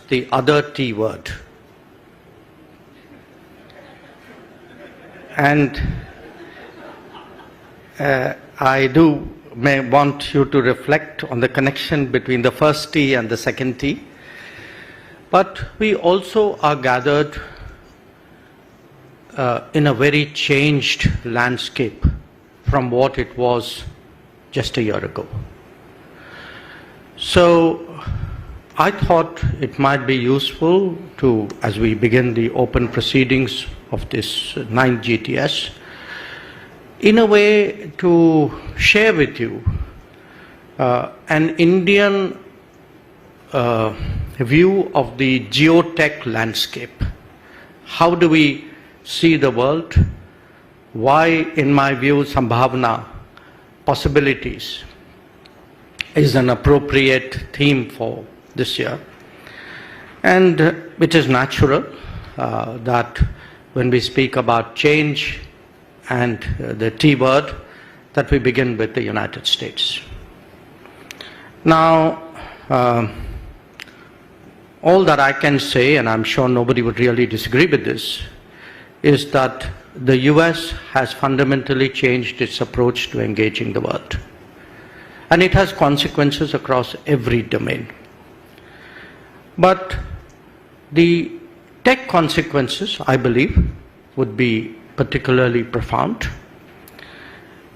the other T word. And I may want you to reflect on the connection between the first T and the second T. But we also are gathered in a very changed landscape from what it was just a year ago. So I thought it might be useful to, as we begin the open proceedings of this 9th GTS, in a way to share with you an Indian view of the geotech landscape. How do we see the world? Why, in my view, Sambhavana, possibilities, is an appropriate theme for this year. And it is natural that when we speak about change and the T word, that we begin with the United States. Now, all that I can say, and I'm sure nobody would really disagree with this, is that the US has fundamentally changed its approach to engaging the world. And it has consequences across every domain. But the tech consequences, I believe, would be particularly profound.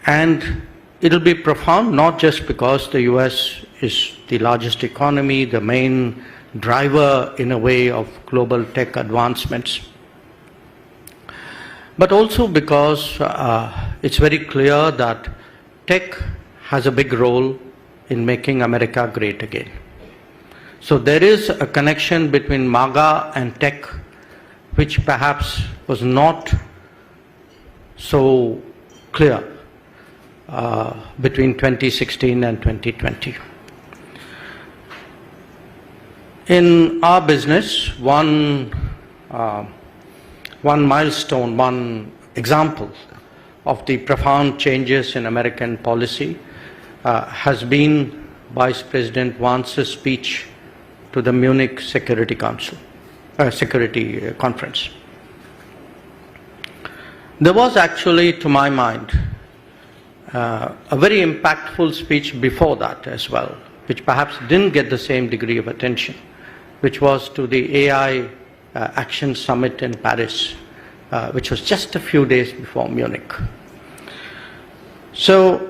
And it'll be profound not just because the US is the largest economy, the main driver in a way of global tech advancements, but also because it's very clear that tech has a big role in making America great again. So there is a connection between MAGA and tech, which perhaps was not so clear between 2016 and 2020. In our business, one milestone, one example of the profound changes in American policy has been Vice President Vance's speech to the Munich Security Conference. There was actually, to my mind, a very impactful speech before that as well, which perhaps didn't get the same degree of attention, which was to the AI Action Summit in Paris, which was just a few days before Munich. So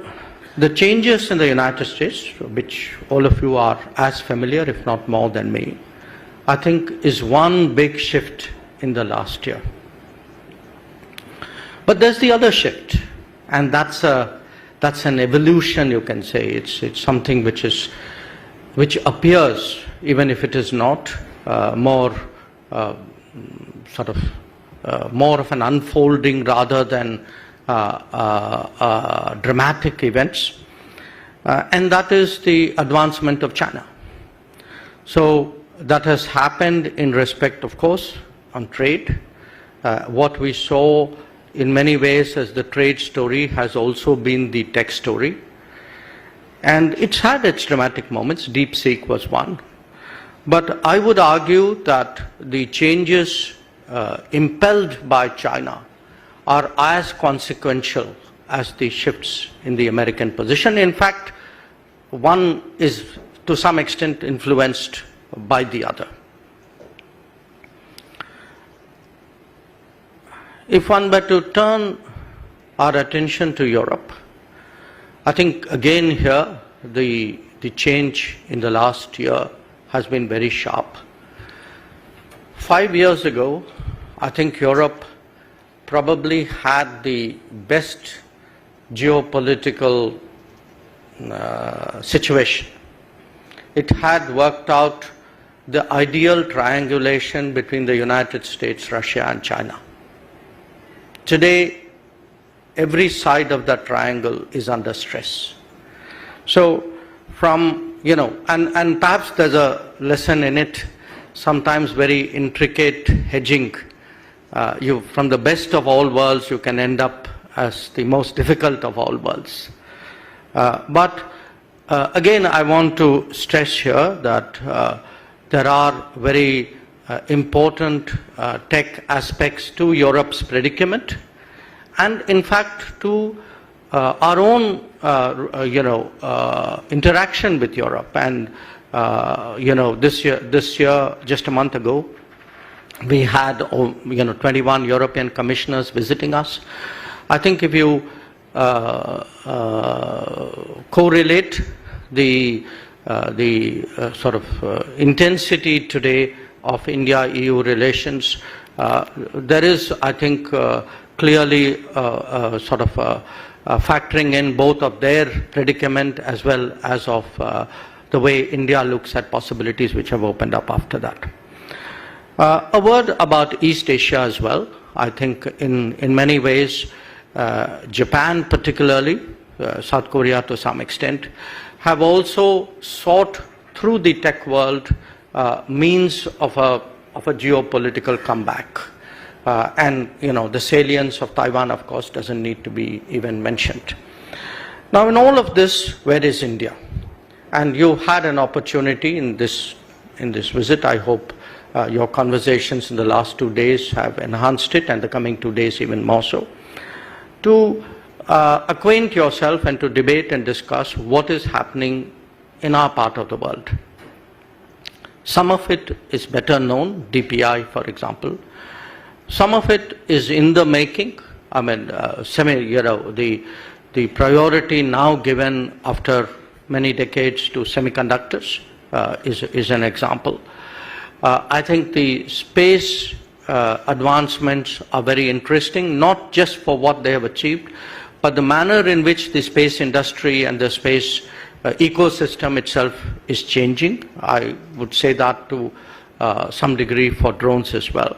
the changes in the United States, which all of you are as familiar, if not more than me, I think is one big shift in the last year. But there's the other shift, and that's an evolution, you can say. It's something which appears, even if it is not, more of an unfolding rather than dramatic events, and that is the advancement of China. So that has happened in respect, of course, on trade. What we saw in many ways as the trade story has also been the tech story. And it's had its dramatic moments. DeepSeek was one. But I would argue that the changes impelled by China are as consequential as the shifts in the American position. In fact, one is to some extent influenced by the other. If one were to turn our attention to Europe, I think again here the change in the last year has been very sharp. 5 years ago, I think Europe probably had the best geopolitical situation. It had worked out the ideal triangulation between the United States, Russia, and China. Today, every side of that triangle is under stress. So from, and perhaps there's a lesson in it, sometimes very intricate hedging. From the best of all worlds, you can end up as the most difficult of all worlds. But again, I want to stress here that there are very important tech aspects to Europe's predicament, and in fact to our own interaction with Europe. And this year, just a month ago, we had 21 European commissioners visiting us. I think if you correlate the sort of intensity today of India-EU relations, there is, I think, clearly sort of factoring in both of their predicament as well as of the way India looks at possibilities which have opened up after that. A word about East Asia as well. I think in many ways, Japan particularly, South Korea to some extent, have also sought through the tech world means of a geopolitical comeback. And the salience of Taiwan, of course, doesn't need to be even mentioned. Now, in all of this, where is India? And you had an opportunity in this visit. I hope your conversations in the last 2 days have enhanced it, and the coming 2 days even more so, to acquaint yourself and to debate and discuss what is happening in our part of the world. Some of it is better known, DPI, for example. Some of it is in the making. I mean, the priority now given after many decades to semiconductors is an example. I think the space advancements are very interesting, not just for what they have achieved, but the manner in which the space industry and the space ecosystem itself is changing. I would say that to some degree for drones as well.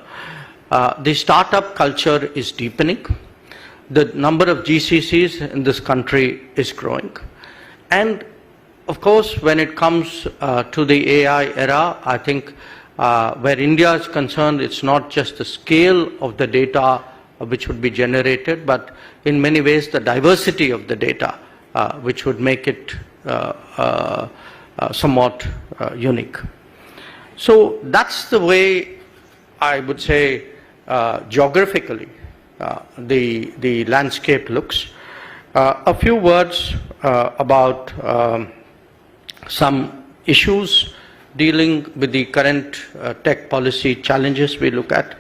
The startup culture is deepening. The number of GCCs in this country is growing. And of course, when it comes to the AI era, I think where India is concerned, it's not just the scale of the data which would be generated, but in many ways the diversity of the data which would make it somewhat unique. So that's the way I would say geographically the landscape looks. A few words about some issues dealing with the current tech policy challenges we look at.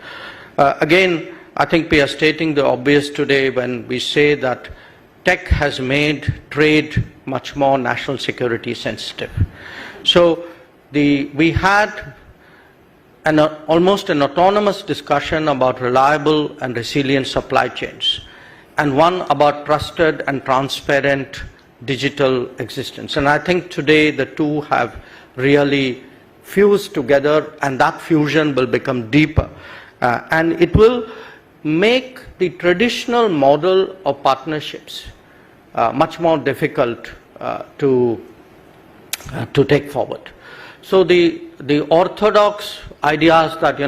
Again, I think we are stating the obvious today when we say that tech has made trade much more national security sensitive. So we had almost an autonomous discussion about reliable and resilient supply chains, and one about trusted and transparent digital existence. And I think today the two have really fused together, and that fusion will become deeper. And it will make the traditional model of partnerships much more difficult to take forward. So the orthodox ideas that,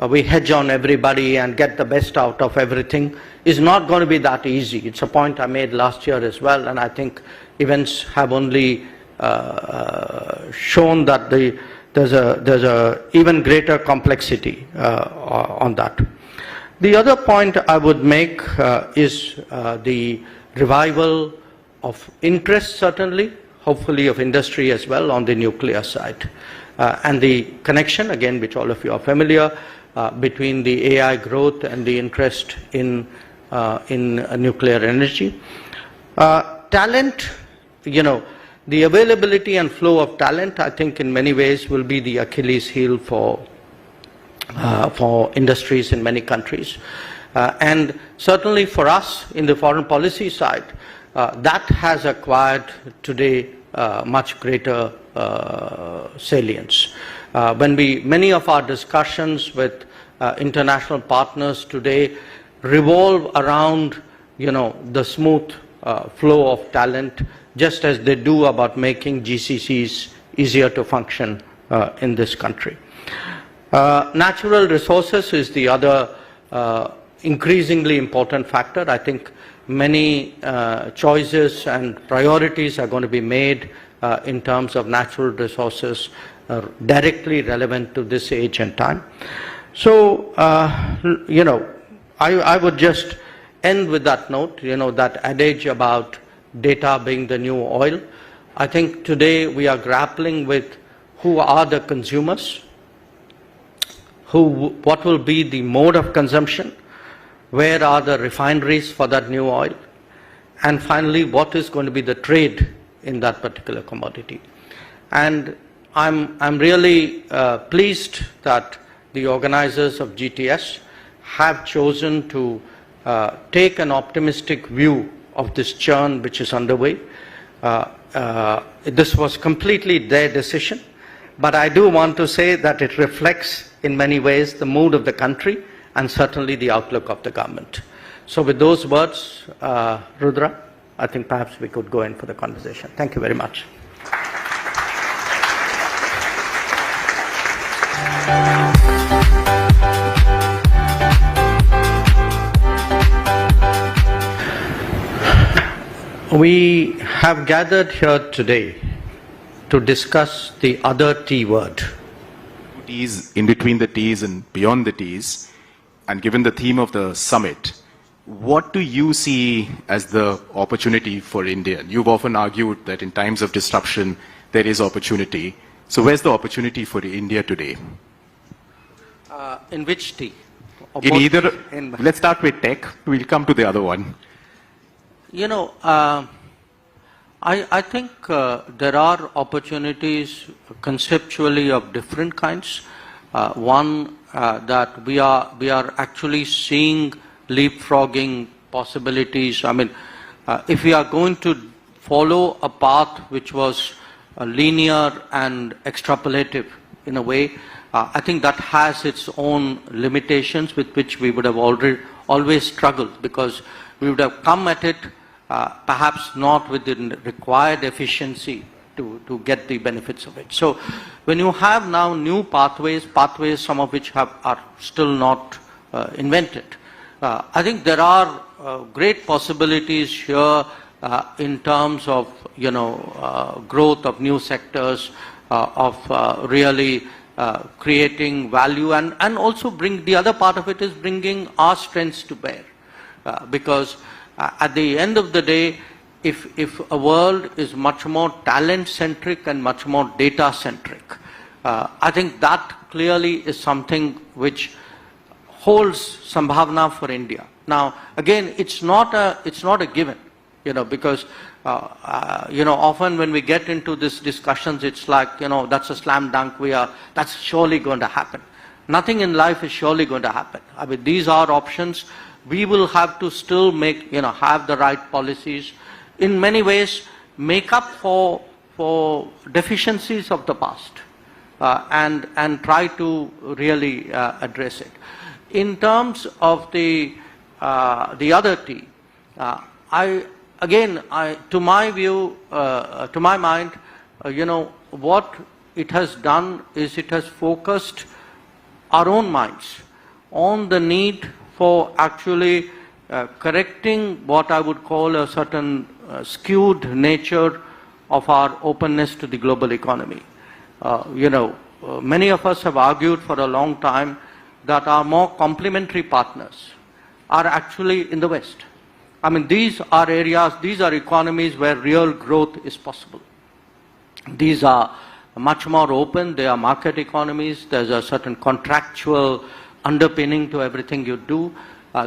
we hedge on everybody and get the best out of everything is not going to be that easy. It's a point I made last year as well, and I think events have only shown that there's a even greater complexity on that. The other point I would make is the revival of interest, certainly, hopefully of industry as well, on the nuclear side. And the connection, again, which all of you are familiar, between the AI growth and the interest in nuclear energy. Talent, the availability and flow of talent, I think in many ways will be the Achilles heel for industries in many countries. And certainly for us in the foreign policy side, that has acquired today much greater salience. Many of our discussions with international partners today revolve around, the smooth flow of talent, just as they do about making GCCs easier to function in this country. Natural resources is the other increasingly important factor. I think many choices and priorities are going to be made in terms of natural resources directly relevant to this age and time. So, I would just end with that note, that adage about data being the new oil. I think today we are grappling with who are the consumers, what will be the mode of consumption, where are the refineries for that new oil, and finally, what is going to be the trade in that particular commodity. And I'm really pleased that the organizers of GTS have chosen to take an optimistic view of this churn which is underway. This was completely their decision, but I do want to say that it reflects in many ways the mood of the country and certainly the outlook of the government. So with those words, Rudra, I think perhaps we could go in for the conversation. Thank you very much. We have gathered here today to discuss the other T word. T's, in between the T's and beyond the T's, and given the theme of the summit, what do you see as the opportunity for India? You've often argued that in times of disruption, there is opportunity. So where's the opportunity for India today? In which T? In either, let's start with tech. We'll come to the other one. I think there are opportunities conceptually of different kinds. One, that we are actually seeing leapfrogging possibilities. I mean, if we are going to follow a path which was linear and extrapolative in a way, I think that has its own limitations with which we would have always struggled, because we would have come at it perhaps not with the required efficiency to get the benefits of it. So when you have now new pathways, some of which are still not invented, I think there are great possibilities here in terms of growth of new sectors, of really creating value, and also the other part of it is bringing our strengths to bear, because at the end of the day, if a world is much more talent-centric and much more data-centric, I think that clearly is something which holds sambhavna for India. Now, again, it's not a given, because often when we get into these discussions, it's like, that's a slam dunk. That's surely going to happen. Nothing in life is surely going to happen. I mean, these are options. We will have to still have the right policies. In many ways, make up for deficiencies of the past, and try to really address it. In terms of the other T, to my view, to my mind, what it has done is it has focused our own minds on the need for actually correcting what I would call a certain skewed nature of our openness to the global economy. Many of us have argued for a long time that our more complementary partners are actually in the West. I mean, these are areas, these are economies where real growth is possible. These are much more open, they are market economies, there's a certain contractual underpinning to everything you do.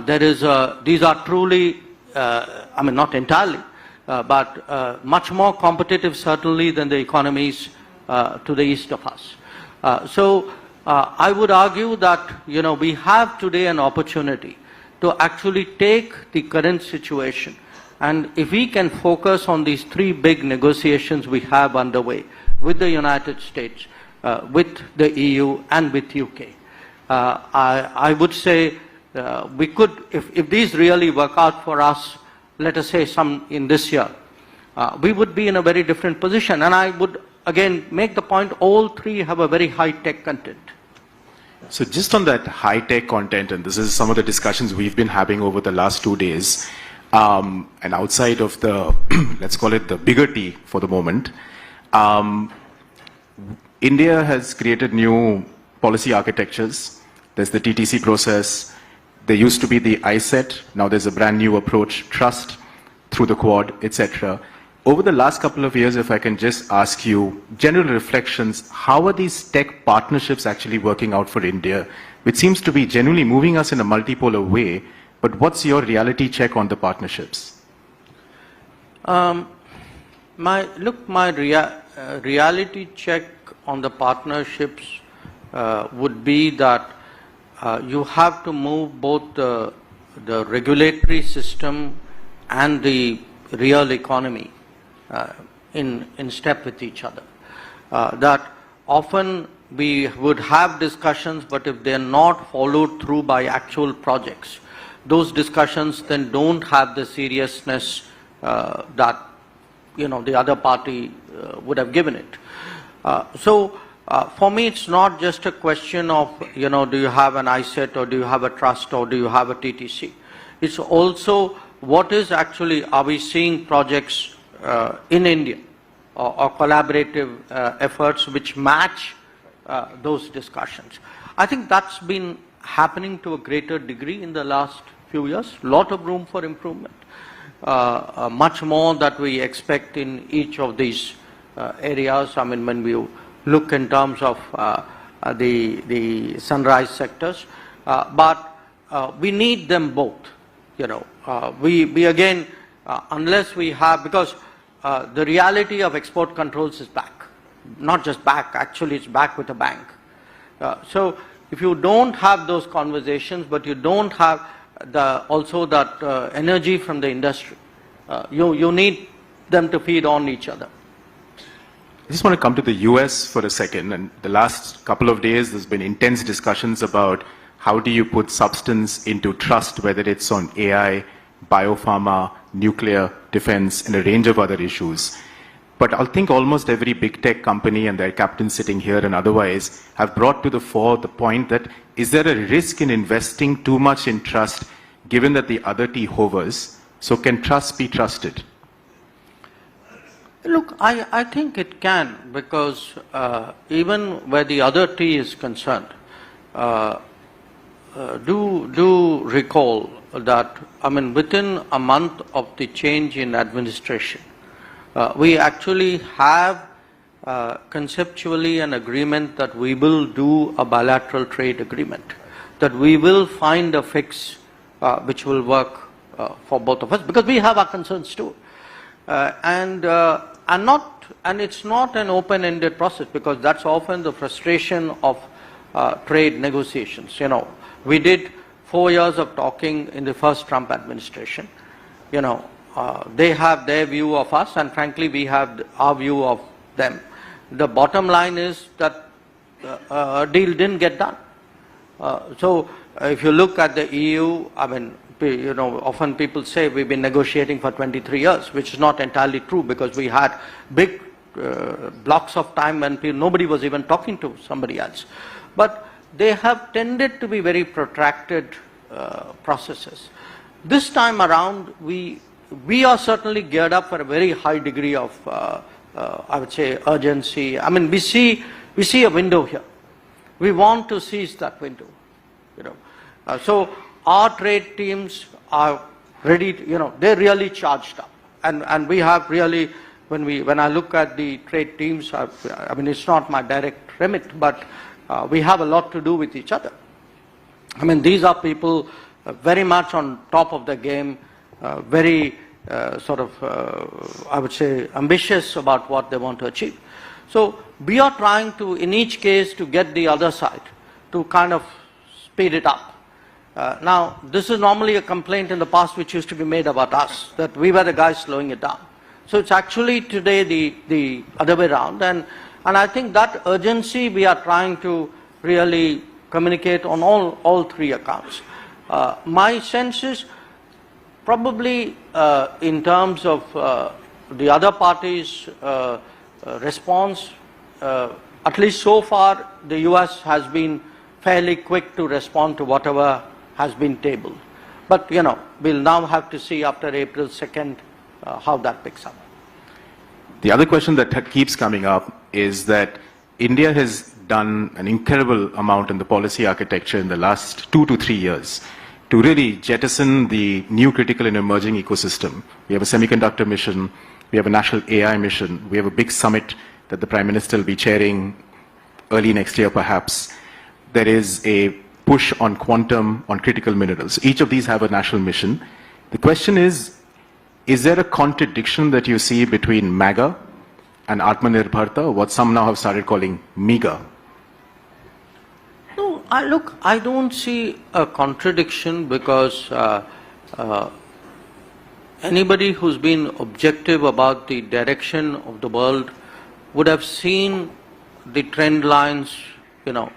These are truly, not entirely, but much more competitive certainly than the economies to the east of us. So I would argue that, we have today an opportunity to actually take the current situation, and if we can focus on these three big negotiations we have underway with the United States, with the EU and with UK, I would say we could, if these really work out for us, let us say some in this year, we would be in a very different position. And I would again make the point, all three have a very high tech content. So just on that high tech content, and this is some of the discussions we've been having over the last 2 days, and outside of the, let's call it the bigger T for the moment, India has created new policy architectures. There's the TTC process. There used to be the assert. Now there's a brand new approach, trust through the Quad, etc. Over the last couple of years, if I can just ask you general reflections, how are these tech partnerships actually working out for India, which seems to be genuinely moving us in a multipolar way, but what's your reality check on the partnerships? My reality check on the partnerships would be that you have to move both the regulatory system and the real economy in step with each other. That often we would have discussions, but if they are not followed through by actual projects, those discussions then don't have the seriousness that the other party would have given it. So for me, it's not just a question of do you have an assert or do you have a trust or do you have a TTC. It's also what is actually, are we seeing projects in India or collaborative efforts which match those discussions. I think that's been happening to a greater degree in the last few years. Lot of room for improvement. Much more that we expect in each of these areas. I mean, when we look in terms of the sunrise sectors, but we need them both. We again, unless we have, because the reality of export controls is back. Not just back, actually it's back with a bang. So if you don't have those conversations, but you don't have also that energy from the industry, you need them to feed on each other. I just want to come to the US for a second. And the last couple of days, there's been intense discussions about how do you put substance into trust, whether it's on AI, biopharma, nuclear, defense, and a range of other issues. But I think almost every big tech company and their captains sitting here and otherwise have brought to the fore the point that is there a risk in investing too much in trust given that the other T hovers? So can trust be trusted? Look, I think it can, because even where the other T is concerned, do recall that, I mean, within a month of the change in administration, we actually have conceptually an agreement that we will do a bilateral trade agreement, that we will find a fix which will work for both of us, because we have our concerns too. And it's not an open-ended process, because that's often the frustration of trade negotiations. We did 4 years of talking in the first Trump administration. They have their view of us, and frankly, we have our view of them. The bottom line is that a deal didn't get done. So if you look at the EU, I mean, often people say we've been negotiating for 23 years, which is not entirely true, because we had big blocks of time when nobody was even talking to somebody else. But they have tended to be very protracted processes. This time around, we are certainly geared up for a very high degree of, I would say, urgency. I mean, we see a window here. We want to seize that window. So our trade teams are ready. They're really charged up, and we have really, when I look at the trade teams, I mean, it's not my direct remit, but we have a lot to do with each other. I mean, these are people very much on top of the game, very I would say, ambitious about what they want to achieve. So we are trying to, in each case, to get the other side to kind of speed it up. Now, this is normally a complaint in the past which used to be made about us, that we were the guys slowing it down. So it's actually today the other way around, and I think that urgency we are trying to really communicate on all three accounts. My sense is probably in terms of the other parties' response, at least so far, the US has been fairly quick to respond to whatever has been tabled. But, we'll now have to see after April 2nd how that picks up. The other question that keeps coming up is that India has done an incredible amount in the policy architecture in the last 2 to 3 years to really jettison the new critical and emerging ecosystem. We have a semiconductor mission, we have a national AI mission, we have a big summit that the Prime Minister will be chairing early next year perhaps. There is a push on quantum, on critical minerals. Each of these have a national mission. The question is there a contradiction that you see between MAGA and Atmanirbharta, what some now have started calling MEGA? No, I don't see a contradiction because anybody who's been objective about the direction of the world would have seen the trend lines.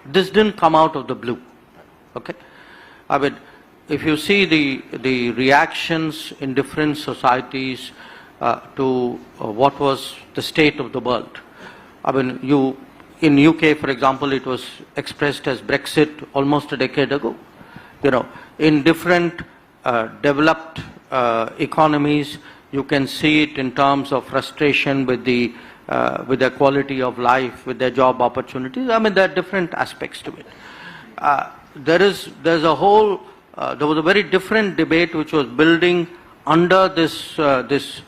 This didn't come out of the blue. Okay, I mean, if you see the reactions in different societies to what was the state of the world. I mean, in UK, for example, it was expressed as Brexit almost a decade ago. In different developed economies, you can see it in terms of frustration with their quality of life, with their job opportunities. I mean, there are different aspects to it. There was a very different debate which was building under this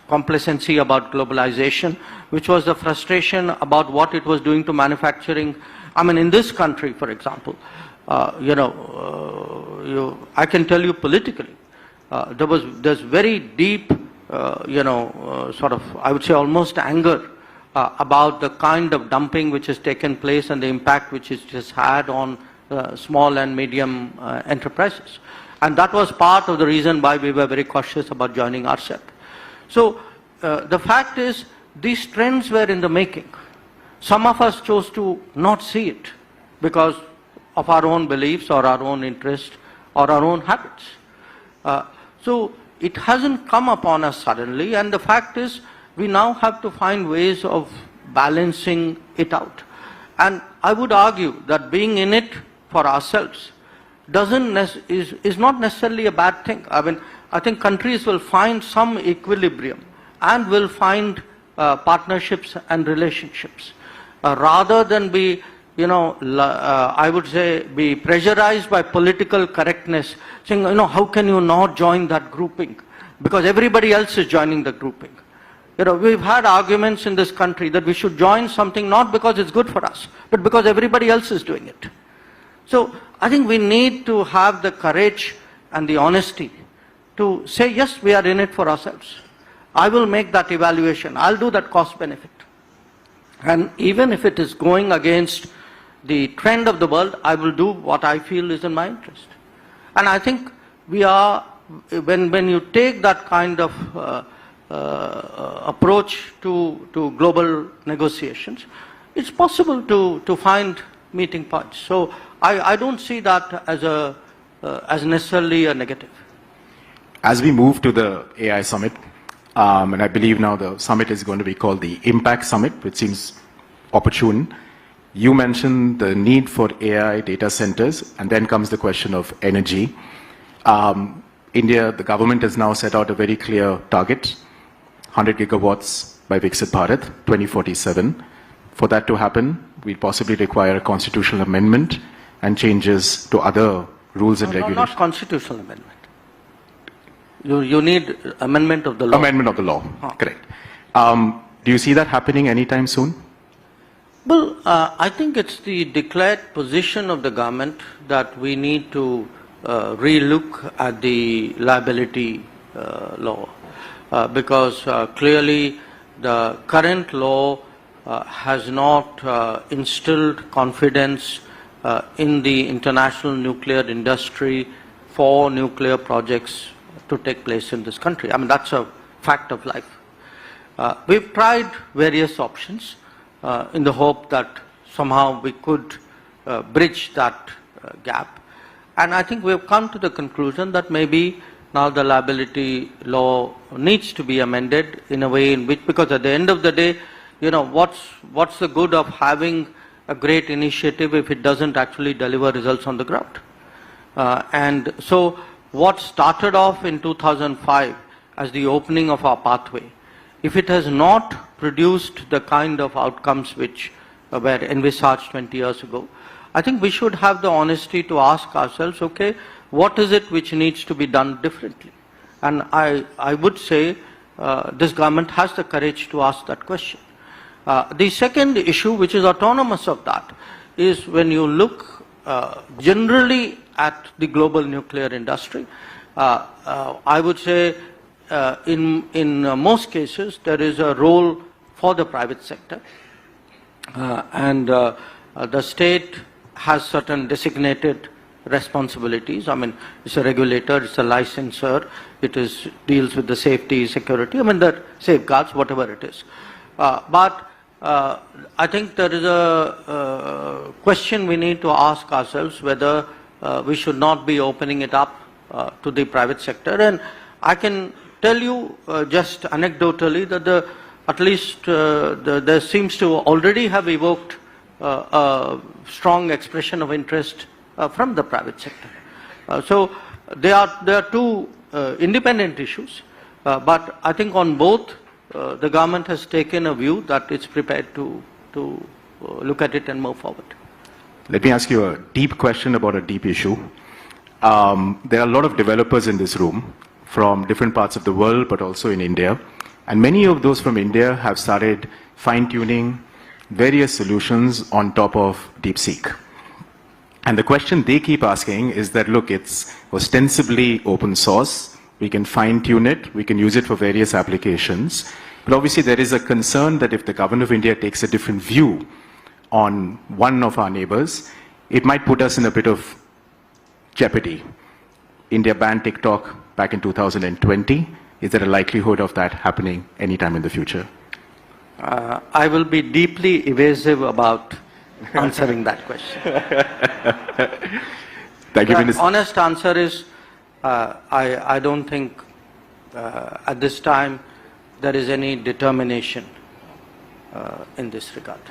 complacency about globalization, which was the frustration about what it was doing to manufacturing. I mean, in this country, for example, I can tell you politically, there's very deep, sort of, I would say almost anger about the kind of dumping which has taken place and the impact which it has had on small and medium enterprises. And that was part of the reason why we were very cautious about joining RCEP. So the fact is, these trends were in the making. Some of us chose to not see it because of our own beliefs or our own interest or our own habits. So it hasn't come upon us suddenly, and the fact is, we now have to find ways of balancing it out. And I would argue that being in it for ourselves is not necessarily a bad thing. I mean, I think countries will find some equilibrium and will find partnerships and relationships rather than be, I would say, be pressurized by political correctness, saying, how can you not join that grouping? Because everybody else is joining the grouping. We've had arguments in this country that we should join something not because it's good for us, but because everybody else is doing it. So I think we need to have the courage and the honesty to say, yes, we are in it for ourselves. I will make that evaluation. I'll do that cost benefit. And even if it is going against the trend of the world, I will do what I feel is in my interest. And I think we are, when you take that kind of approach to global negotiations, it's possible to find meeting points. So I don't see that as necessarily a negative. As we move to the AI Summit, and I believe now the summit is going to be called the Impact Summit, which seems opportune. You mentioned the need for AI data centers, and then comes the question of energy. India, the government has now set out a very clear target, 100 gigawatts by Viksit Bharat, 2047. For that to happen, we possibly require a constitutional amendment and changes to other rules and regulations. Not constitutional amendment. You need amendment of the law. Amendment of the law, correct. Do you see that happening anytime soon? Well, I think it's the declared position of the government that we need to relook at the liability law because clearly the current law has not instilled confidence in the international nuclear industry for nuclear projects to take place in this country. I mean, that's a fact of life. We've tried various options in the hope that somehow we could bridge that gap. And I think we've come to the conclusion that maybe now the liability law needs to be amended in a way in which, because at the end of the day, what's the good of having a great initiative if it doesn't actually deliver results on the ground? And so what started off in 2005 as the opening of our pathway, if it has not produced the kind of outcomes which were envisaged 20 years ago, I think we should have the honesty to ask ourselves, okay, what is it which needs to be done differently? And I would say this government has the courage to ask that question. The second issue, which is autonomous of that, is when you look generally at the global nuclear industry, I would say in most cases there is a role for the private sector, and the state has certain designated responsibilities. I mean, it's a regulator, it's a licensor, deals with the safety, security, I mean, the safeguards, whatever it is. But I think there is a question we need to ask ourselves whether we should not be opening it up to the private sector. And I can tell you just anecdotally that at least there seems to already have evoked a strong expression of interest from the private sector. So there are two independent issues, but I think on both the government has taken a view that it's prepared to look at it and move forward. Let me ask you a deep question about a deep issue. There are a lot of developers in this room from different parts of the world, but also in India. And many of those from India have started fine-tuning various solutions on top of DeepSeek. And the question they keep asking is that, look, it's ostensibly open source. We can fine-tune it. We can use it for various applications. But obviously, there is a concern that if the government of India takes a different view on one of our neighbors, it might put us in a bit of jeopardy. India banned TikTok back in 2020. Is there a likelihood of that happening anytime in the future? I will be deeply evasive about answering that question. Thank you, The Minister. honest answer is, I don't think at this time there is any determination in this regard.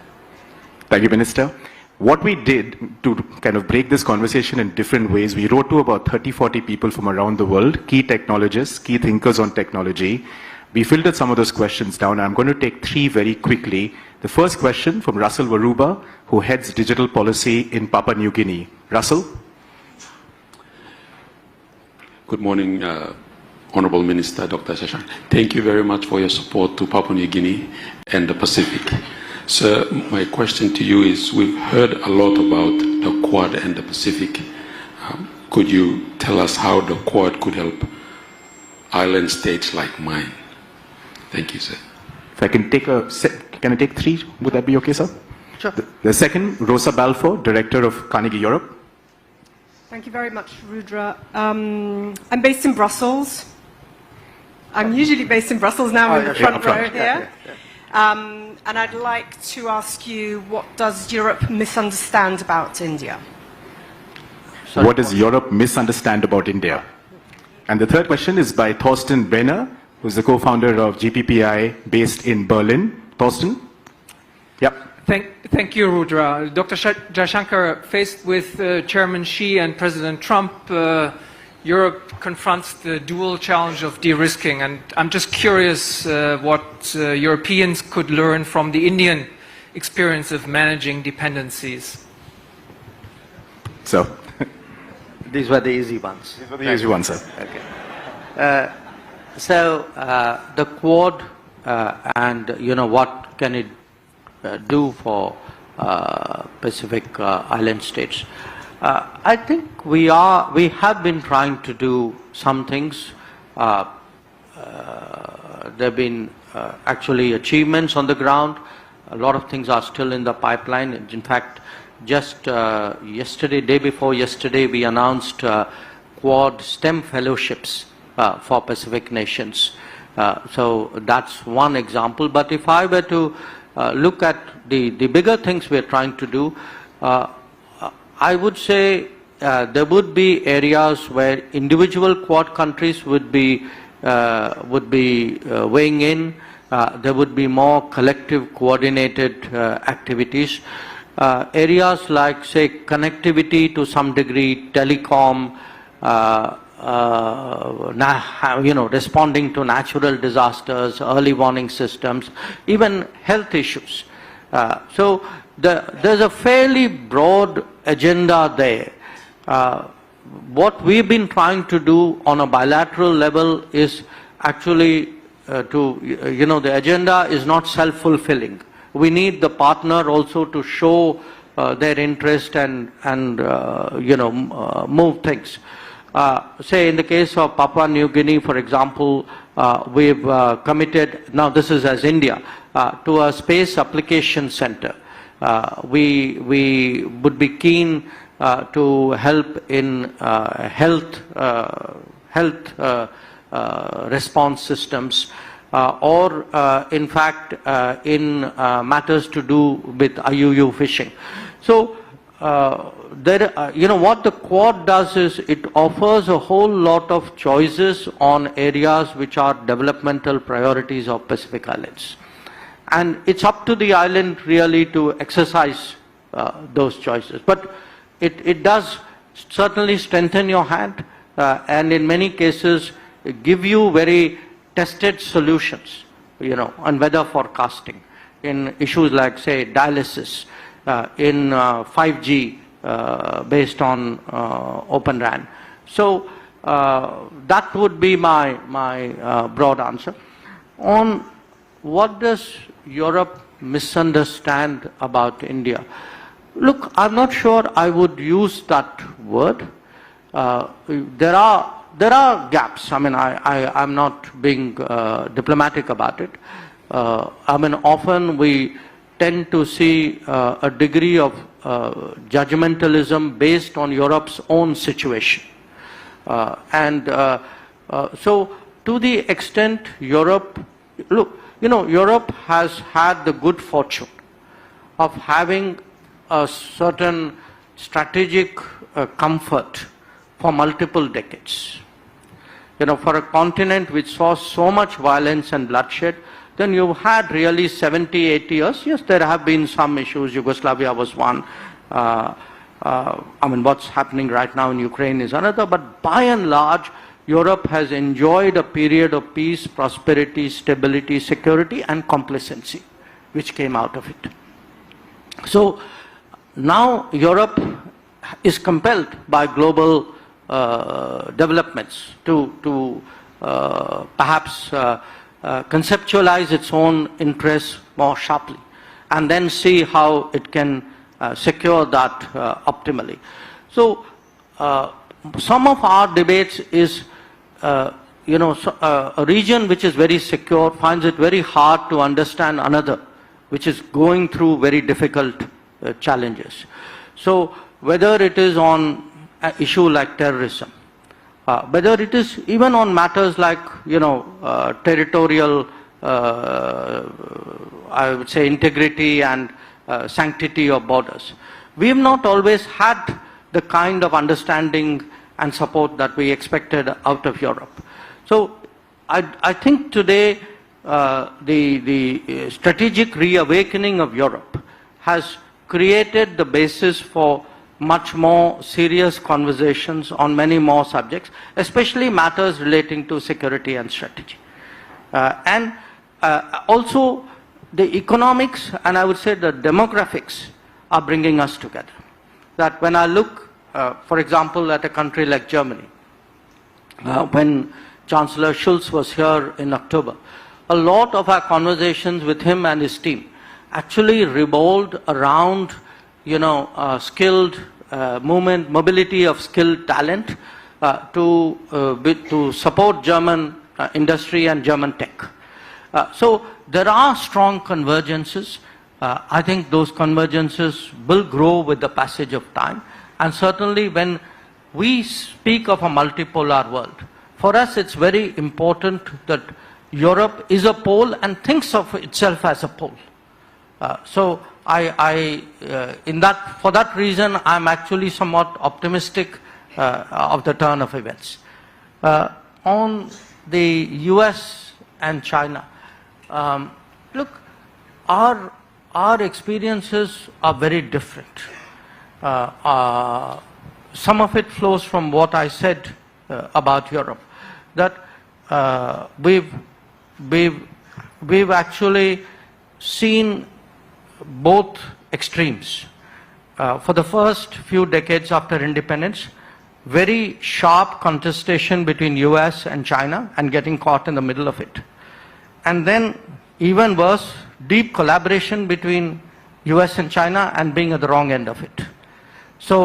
Thank you, Minister. What we did to kind of break this conversation in different ways, we wrote to about 30, 40 people from around the world, key technologists, key thinkers on technology. We filtered some of those questions down. I'm going to take three very quickly. The first question from Russell Waruba, who heads digital policy in Papua New Guinea. Russell? Good morning, Honorable Minister Dr. Jaishankar. Thank you very much for your support to Papua New Guinea and the Pacific. Sir, my question to you is, we've heard a lot about the Quad and the Pacific. Could you tell us how the Quad could help island states like mine? Thank you, sir. If I can take can I take three? Would that be okay, sir? Sure. The second, Rosa Balfour, Director of Carnegie Europe. Thank you very much, Rudra. I'm based in Brussels. I'm usually based in Brussels, now I'm in the front row here. And I'd like to ask you, what does Europe misunderstand about India? Sorry, what does Europe misunderstand about India? And the third question is by Thorsten Brenner, who's the co-founder of GPPI based in Berlin. Thorsten? Yep. Thank you, Rudra. Dr. Jaishankar, faced with Chairman Xi and President Trump, Europe confronts the dual challenge of de-risking, and I'm just curious what Europeans could learn from the Indian experience of managing dependencies. So, These were the easy ones. these were the easy ones, sir. Okay. So the Quad and what can it do for Pacific island states? I think we have been trying to do some things. There have been actually achievements on the ground. A lot of things are still in the pipeline. In fact, just yesterday, day before yesterday, we announced Quad STEM fellowships for Pacific nations. So that's one example. But if I were to look at the bigger things we're trying to do, I would say there would be areas where individual Quad countries would be weighing in. There would be more collective coordinated activities. Areas like, say, connectivity to some degree, telecom, responding to natural disasters, early warning systems, even health issues. So there's a fairly broad agenda there. What we've been trying to do on a bilateral level is actually the agenda is not self-fulfilling. We need the partner also to show their interest and move things. Say in the case of Papua New Guinea, for example, we've committed, now this is as India, to a space application center. We would be keen to help in health response systems, or in fact in matters to do with IUU fishing. So what the Quad does is it offers a whole lot of choices on areas which are developmental priorities of Pacific Islands. And it's up to the island really to exercise those choices. But it does certainly strengthen your hand and in many cases give you very tested solutions, on weather forecasting, in issues like, say, dialysis, in 5G based on Open RAN. So that would be my broad answer. On what does Europe misunderstand about India? Look, I'm not sure I would use that word. There are gaps. I mean, I'm not being diplomatic about it. Often we tend to see a degree of judgmentalism based on Europe's own situation. So to the extent Europe, Europe has had the good fortune of having a certain strategic comfort for multiple decades. For a continent which saw so much violence and bloodshed, then you've had really 70, 80 years. Yes, there have been some issues. Yugoslavia was one. What's happening right now in Ukraine is another. But by and large, Europe has enjoyed a period of peace, prosperity, stability, security, and complacency, which came out of it. So now Europe is compelled by global developments to perhaps conceptualize its own interests more sharply and then see how it can secure that optimally. So some of our debates is a region which is very secure finds it very hard to understand another which is going through very difficult challenges. So whether it is on an issue like terrorism, whether it is even on matters like, territorial, I would say, integrity and sanctity of borders. We have not always had the kind of understanding and support that we expected out of Europe. So I think today the strategic reawakening of Europe has created the basis for much more serious conversations on many more subjects, especially matters relating to security and strategy. Also the economics and I would say the demographics are bringing us together. That when I look, for example, at a country like Germany, when Chancellor Schulz was here in October, a lot of our conversations with him and his team actually revolved around skilled mobility of skilled talent to support German industry and German tech. So there are strong convergences. I think those convergences will grow with the passage of time. And certainly when we speak of a multipolar world, for us it's very important that Europe is a pole and thinks of itself as a pole. So for that reason, I'm actually somewhat optimistic of the turn of events. On the US and China, look, our experiences are very different. Some of it flows from what I said about Europe, that we've actually seen both extremes. For the first few decades after independence, very sharp contestation between US and China and getting caught in the middle of it. And then, even worse, deep collaboration between US and China and being at the wrong end of it. So,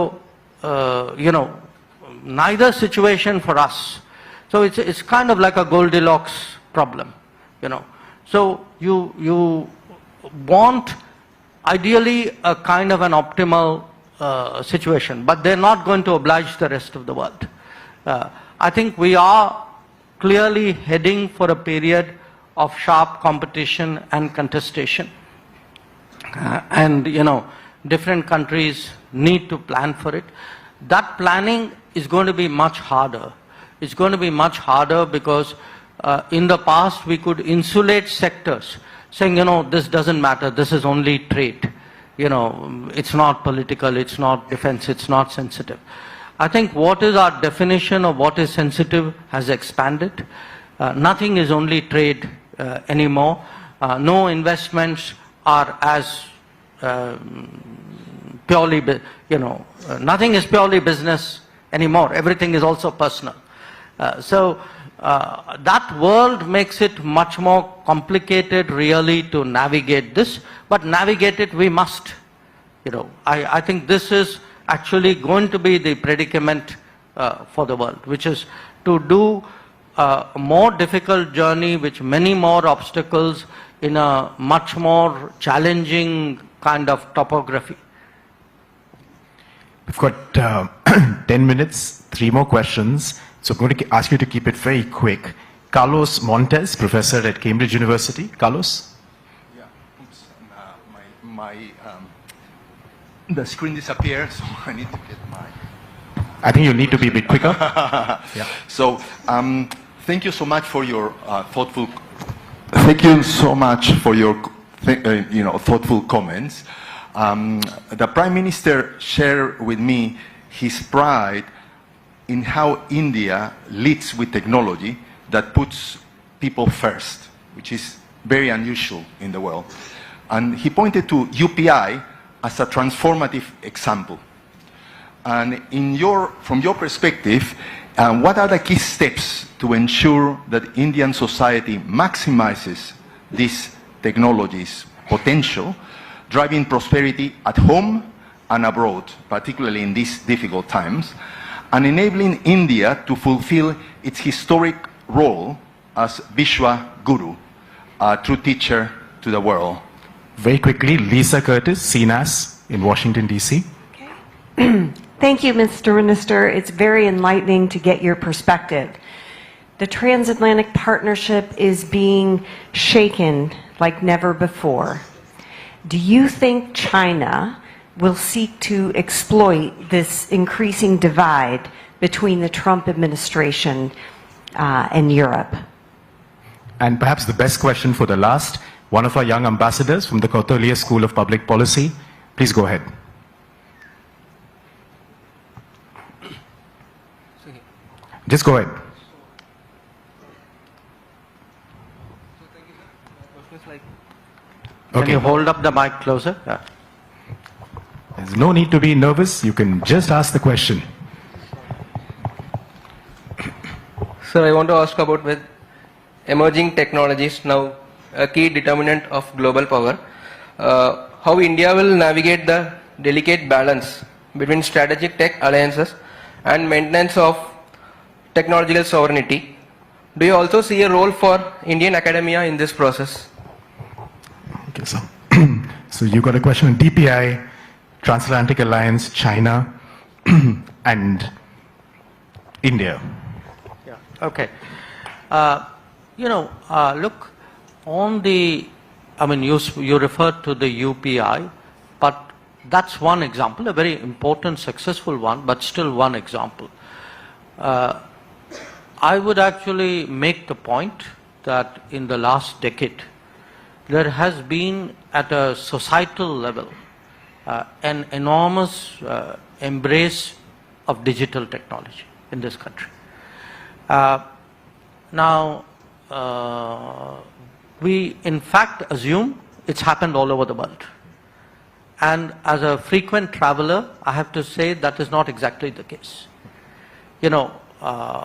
neither situation for us. So it's kind of like a Goldilocks problem, So you want ideally a kind of an optimal situation, but they're not going to oblige the rest of the world. I think we are clearly heading for a period of sharp competition and contestation. And different countries need to plan for it. That planning is going to be much harder. It's going to be much harder because in the past we could insulate sectors, saying, this doesn't matter, this is only trade. It's not political, it's not defense, it's not sensitive. I think what is our definition of what is sensitive has expanded. Nothing is only trade anymore. No investments are as purely, nothing is purely business anymore. Everything is also personal. So that world makes it much more complicated really to navigate this, but navigate it we must. I think this is actually going to be the predicament for the world, which is to do a more difficult journey with many more obstacles in a much more challenging kind of topography. We've got 10 minutes, 3 more questions. So I'm going to ask you to keep it very quick. Carlos Montes, professor at Cambridge University. Carlos? Yeah, oops. The screen disappeared, so I need to get my... I think you'll need to be a bit quicker. Yeah. So, thank you so much for your thoughtful... Thank you so much for your thoughtful comments. The Prime Minister shared with me his pride in how India leads with technology that puts people first, which is very unusual in the world. And he pointed to UPI as a transformative example. And from your perspective, what are the key steps to ensure that Indian society maximizes this technology's potential, driving prosperity at home and abroad, particularly in these difficult times, and enabling India to fulfill its historic role as Vishwa Guru, a true teacher to the world? Very quickly, Lisa Curtis, CNAS in Washington, D.C. Okay. Thank you, Mr. Minister. It's very enlightening to get your perspective. The transatlantic partnership is being shaken like never before. Do you think China will seek to exploit this increasing divide between the Trump administration and Europe? And perhaps the best question for the last, one of our young ambassadors from the Kautilya School of Public Policy. Please go ahead. Just go ahead. Can you hold up the mic closer? Yeah. There's no need to be nervous. You can just ask the question. Sir, I want to ask about with emerging technologies now a key determinant of global power. How India will navigate the delicate balance between strategic tech alliances and maintenance of technological sovereignty. Do you also see a role for Indian academia in this process? Okay, so you got a question on DPI, Transatlantic Alliance, China, and India. Yeah. Okay. Look, on the, you referred to the UPI, but that's one example, a very important, successful one, but still one example. I would actually make the point that in the last decade, there has been at a societal level an enormous embrace of digital technology in this country. Now, we in fact assume it's happened all over the world. And as a frequent traveler, I have to say that is not exactly the case. You know,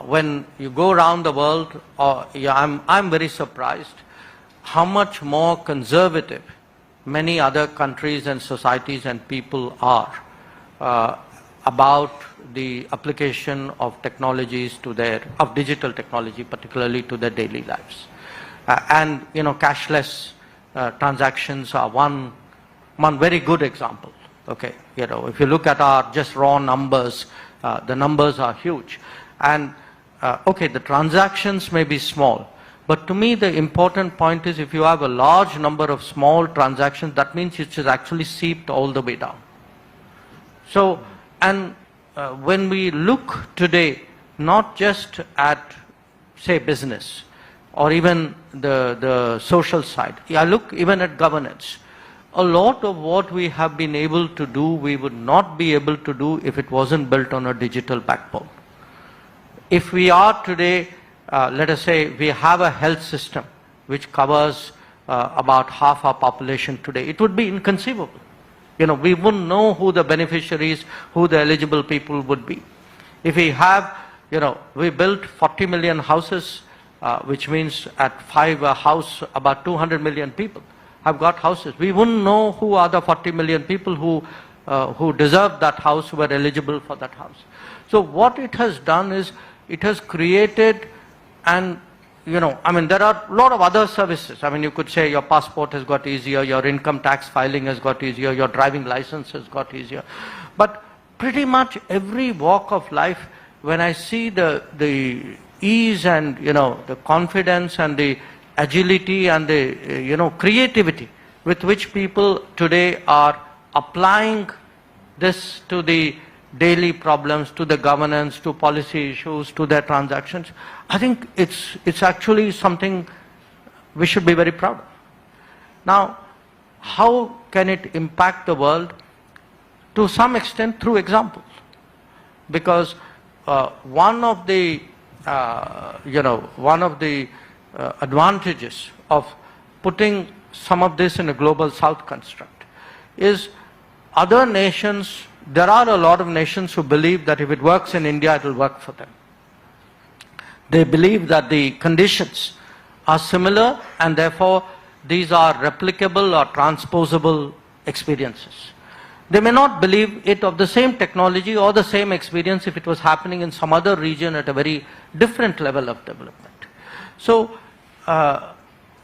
when you go around the world, I'm very surprised how much more conservative many other countries and societies and people are about the application of technologies to of digital technology, particularly to their daily lives. And, you know, cashless transactions are one very good example. Okay, you know, if you look at our just raw numbers, the numbers are huge. And, okay, the transactions may be small, but to me the important point is if you have a large number of small transactions, that means it is actually seeped all the way down. So, and when we look today, not just at, say, business, or even the social side, I look even at governance. A lot of what we have been able to do, we would not be able to do if it wasn't built on a digital backbone. If we are today, let us say, we have a health system which covers about half our population today, it would be inconceivable. You know, we wouldn't know who the beneficiaries, who the eligible people would be. If we have, you know, we built 40 million houses, which means at 5 a house, about 200 million people have got houses. We wouldn't know who are the 40 million people who deserve that house, who are eligible for that house. So what it has done is, it has created, and you know, I mean, there are a lot of other services. I mean, you could say your passport has got easier, your income tax filing has got easier, your driving license has got easier. But pretty much every walk of life, when I see the ease and, you know, the confidence and the agility and the, you know, creativity with which people today are applying this to the daily problems, to the governance, to policy issues, to their transactions, I think it's actually something we should be very proud of. Now, how can it impact the world? To some extent through examples. Because one of the advantages of putting some of this in a global south construct is other nations, there are a lot of nations who believe that if it works in India, it will work for them. They believe that the conditions are similar and therefore these are replicable or transposable experiences. They may not believe it of the same technology or the same experience if it was happening in some other region at a very different level of development. So,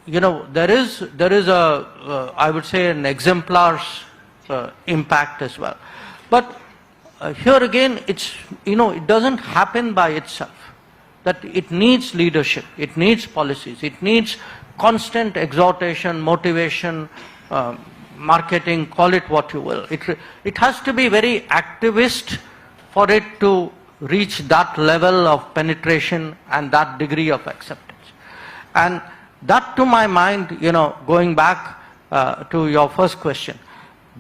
you know, there is a, I would say, an exemplar's impact as well. But here again, it's, you know, it doesn't happen by itself. That it needs leadership, it needs policies, it needs constant exhortation, motivation, marketing, call it what you will. It has to be very activist for it to reach that level of penetration and that degree of acceptance. And that, to my mind, you know, going back to your first question,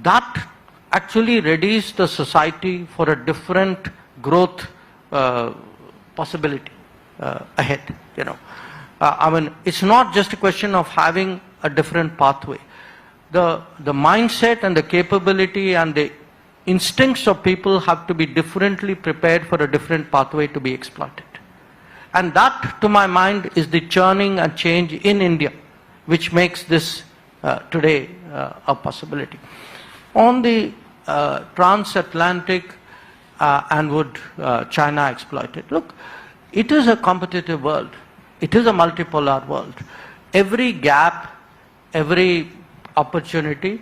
that actually readies the society for a different growth possibility ahead, you know. I mean, it's not just a question of having a different pathway. The mindset and the capability and the instincts of people have to be differently prepared for a different pathway to be exploited. And that, to my mind, is the churning and change in India, which makes this today a possibility. On the transatlantic and would China exploit it? Look, it is a competitive world. It is a multipolar world. Every gap, every opportunity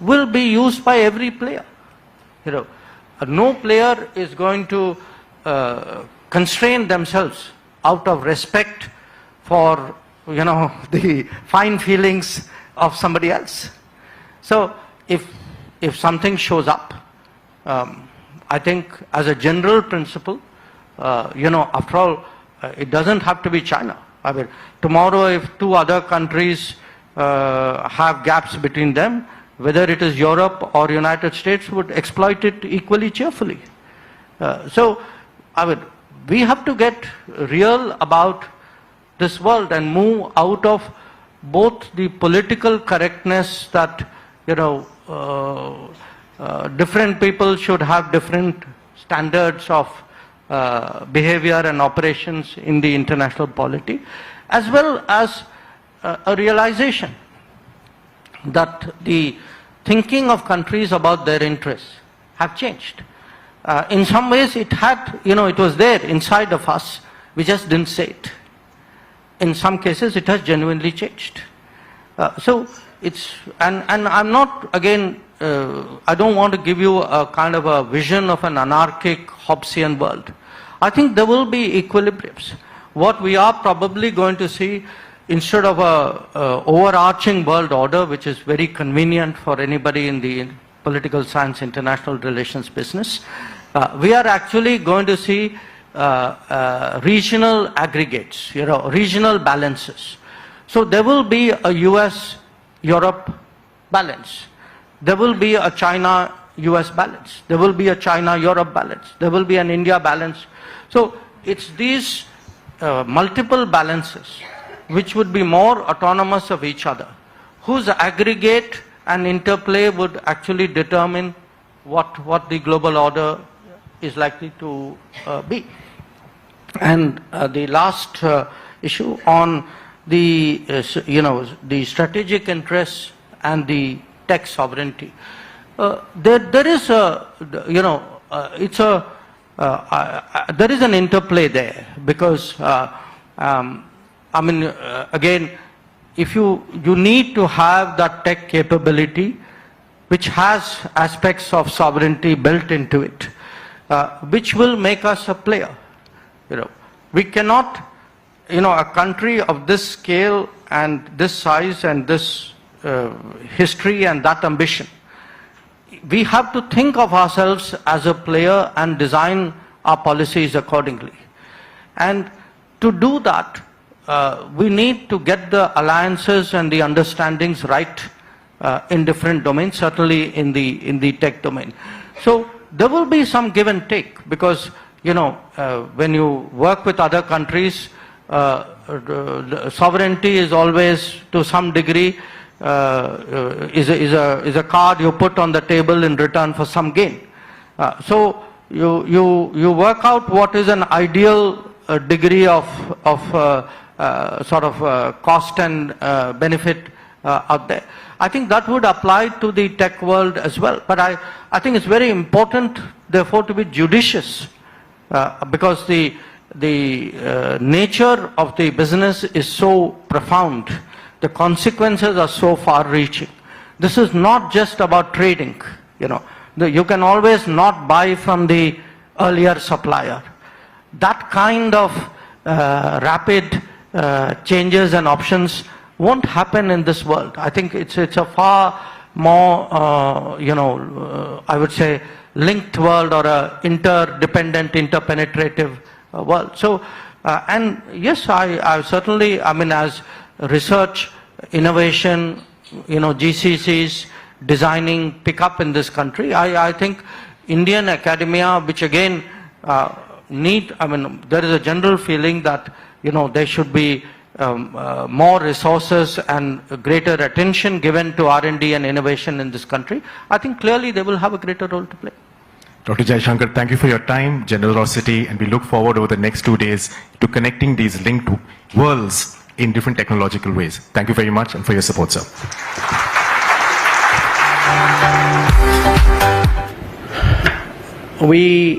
will be used by every player. You know, no player is going to constrain themselves out of respect for, you know, the fine feelings of somebody else. So if something shows up, I think as a general principle, you know, after all, it doesn't have to be China. I mean, tomorrow if two other countries have gaps between them, whether it is Europe or United States would exploit it equally cheerfully. So, I mean, we have to get real about this world and move out of both the political correctness that different people should have different standards of behavior and operations in the international polity, as well as a realization that the thinking of countries about their interests have changed. In some ways it had, it was there inside of us, we just didn't say it. In some cases it has genuinely changed. So it's, and I'm not, again, I don't want to give you a kind of a vision of an anarchic Hobbesian world. I think there will be equilibriums. What we are probably going to see, instead of a overarching world order, which is very convenient for anybody in the political science, international relations business, we are actually going to see regional aggregates, regional balances. So there will be a US-Europe balance. There will be a China-US balance. There will be a China-Europe balance. There will be an India balance. So it's these multiple balances which would be more autonomous of each other, whose aggregate and interplay would actually determine what the global order is likely to be. And the last issue on the, the strategic interests and the tech sovereignty. There is a, there is an interplay there, because, again, if you need to have that tech capability which has aspects of sovereignty built into it, which will make us a player. We cannot, a country of this scale and this size and this history and that ambition, we have to think of ourselves as a player and design our policies accordingly. And to do that, we need to get the alliances and the understandings right in different domains, certainly in the tech domain. So there will be some give and take, because when you work with other countries, sovereignty is always, to some degree, is a card you put on the table in return for some gain. So you work out what is an ideal degree of cost and benefit out there. I think that would apply to the tech world as well. But I think it's very important, therefore, to be judicious, because the nature of the business is so profound. The consequences are so far-reaching. This is not just about trading. You can always not buy from the earlier supplier. That kind of rapid changes and options won't happen in this world. I think it's a far more, I would say, linked world, or a interdependent, interpenetrative world. So, and yes, I certainly, as research, innovation, GCCs, designing pick up in this country, I think Indian academia, which again there is a general feeling that, there should be more resources and greater attention given to R&D and innovation in this country. I think clearly they will have a greater role to play. Dr. Jaishankar, thank you for your time, generosity, and we look forward over the next 2 days to connecting these linked worlds in different technological ways. Thank you very much and for your support, sir. We